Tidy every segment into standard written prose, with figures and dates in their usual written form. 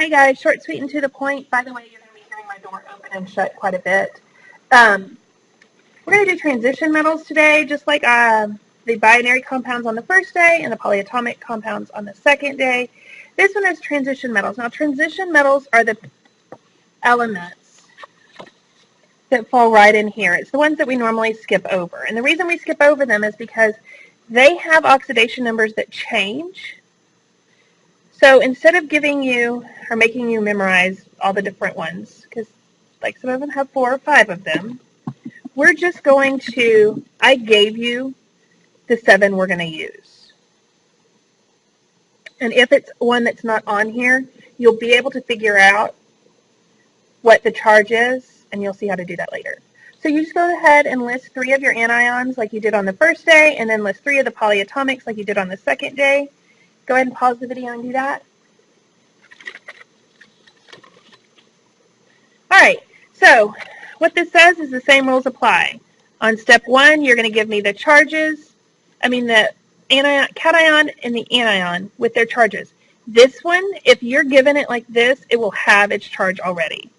Hey guys, short, sweet, and to the point. By the way, you're going to be hearing my door open and shut quite a bit. We're going to do transition metals today, just like the binary compounds on the first day and the polyatomic compounds on the second day. This one is transition metals. Now, transition metals are the elements that fall right in here. It's the ones that we normally skip over. And the reason we skip over them is because they have oxidation numbers that change. So instead of giving you or making you memorize all the different ones, because like some of them have 4 or 5 of them, we're just going to, I gave you the 7 we're going to use. And if it's one that's not on here, you'll be able to figure out what the charge is, and you'll see how to do that later. So you just go ahead and list 3 of your anions like you did on the first day, and then list 3 of the polyatomics like you did on the second day. Go ahead and pause the video and do that. All right, so what this says is the same rules apply. On step 1, you're going to give me the charges, the anion, cation and the anion with their charges. This one, if you're given it like this, it will have its charge already.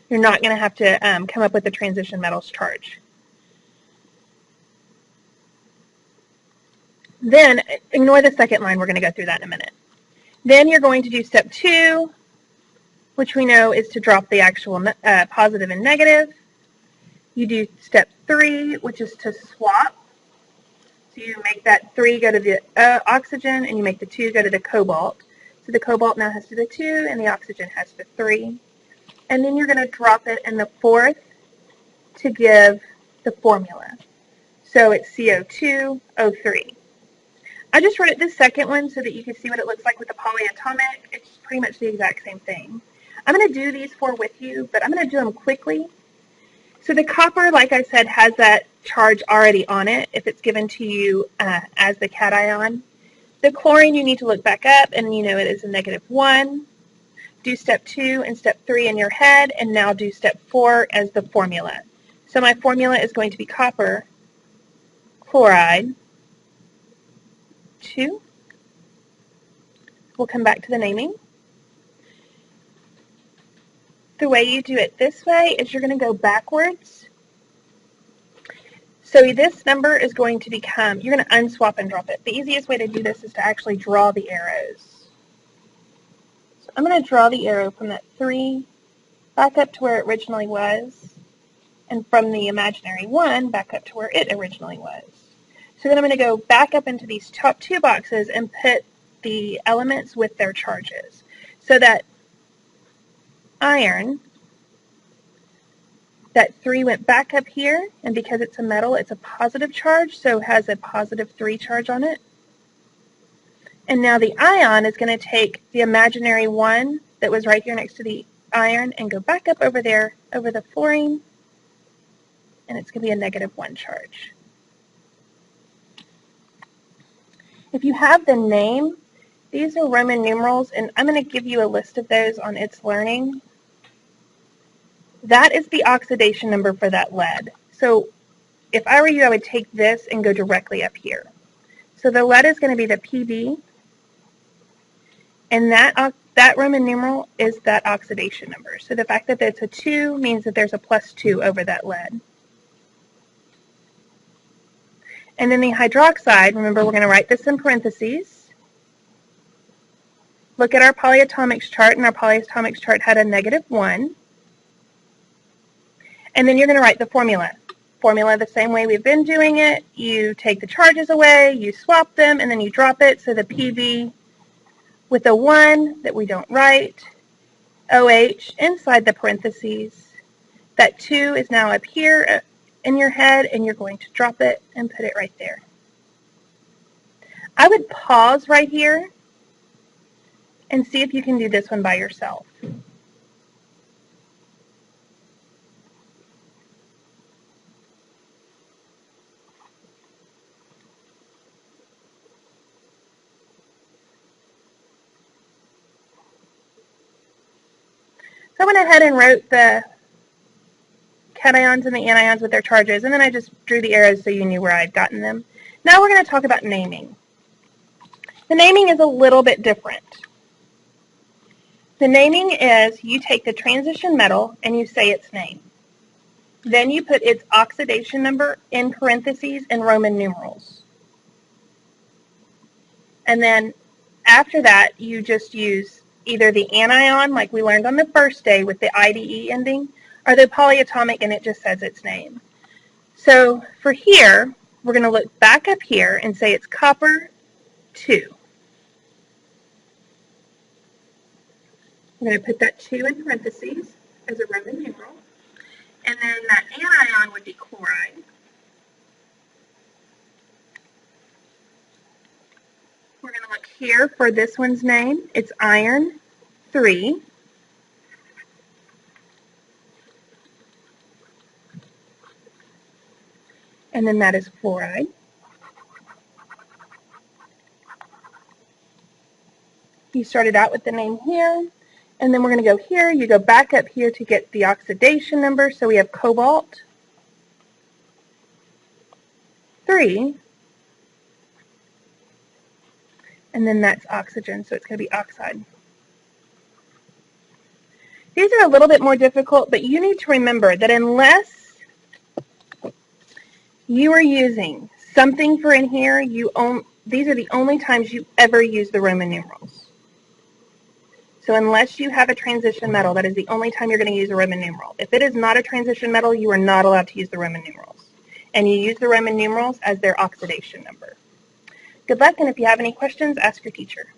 You're not going to have to come up with the transition metals charge. Then, ignore the second line. We're going to go through that in a minute. Then you're going to do step 2, which we know is to drop the actual positive and negative. You do step 3, which is to swap. So you make that 3 go to the oxygen, and you make the 2 go to the cobalt. So the cobalt now has to the 2, and the oxygen has the 3. And then you're going to drop it in the 4th to give the formula. So it's CO2O3. I just wrote it this second one so that you can see what it looks like with the polyatomic. It's pretty much the exact same thing. I'm going to do these 4 with you, but I'm going to do them quickly. So the copper, like I said, has that charge already on it if it's given to you as the cation. The chlorine, you need to look back up, and you know it is a -1. Do step 2 and step 3 in your head, and now do step 4 as the formula. So my formula is going to be copper chloride 2. We'll come back to the naming. The way you do it this way is you're going to go backwards. So this number is going to become, you're going to unswap and drop it. The easiest way to do this is to actually draw the arrows. So I'm going to draw the arrow from that 3 back up to where it originally was, and from the imaginary 1 back up to where it originally was. So then I'm going to go back up into these top 2 boxes and put the elements with their charges. So that iron, that 3 went back up here, and because it's a metal, it's a positive charge, so it has a positive 3 charge on it. And now the ion is going to take the imaginary 1 that was right here next to the iron and go back up over there, over the fluorine, and it's going to be a -1 charge. If you have the name, these are Roman numerals, and I'm going to give you a list of those on It's Learning. That is the oxidation number for that lead. So if I were you, I would take this and go directly up here. So the lead is going to be the PB, and that Roman numeral is that oxidation number. So the fact that it's a 2 means that there's a +2 over that lead. And then the hydroxide, remember we're going to write this in parentheses. Look at our polyatomics chart, and our polyatomics chart had a -1. And then you're going to write the formula. Formula the same way we've been doing it. You take the charges away, you swap them, and then you drop it. So the PV with a 1 that we don't write, OH inside the parentheses. That 2 is now up here in your head, and you're going to drop it and put it right there. I would pause right here and see if you can do this one by yourself. So I went ahead and wrote the cations and the anions with their charges, and then I just drew the arrows so you knew where I'd gotten them. Now we're going to talk about naming. The naming is a little bit different. The naming is you take the transition metal and you say its name. Then you put its oxidation number in parentheses in Roman numerals. And then after that, you just use either the anion, like we learned on the first day with the IDE ending, or the polyatomic and it just says its name. So for here, we're going to look back up here and say it's copper 2. I'm going to put that 2 in parentheses as a Roman numeral. And then that anion would be chloride. We're going to look here for this one's name. It's iron 3. And then that is fluoride. You started out with the name here. And then we're going to go here. You go back up here to get the oxidation number. So we have cobalt 3. And then that's oxygen, so it's going to be oxide. These are a little bit more difficult, but you need to remember that unless you are using something for in here, these are the only times you ever use the Roman numerals. So unless you have a transition metal, that is the only time you're going to use a Roman numeral. If it is not a transition metal, you are not allowed to use the Roman numerals. And you use the Roman numerals as their oxidation number. Good luck, and if you have any questions, ask your teacher.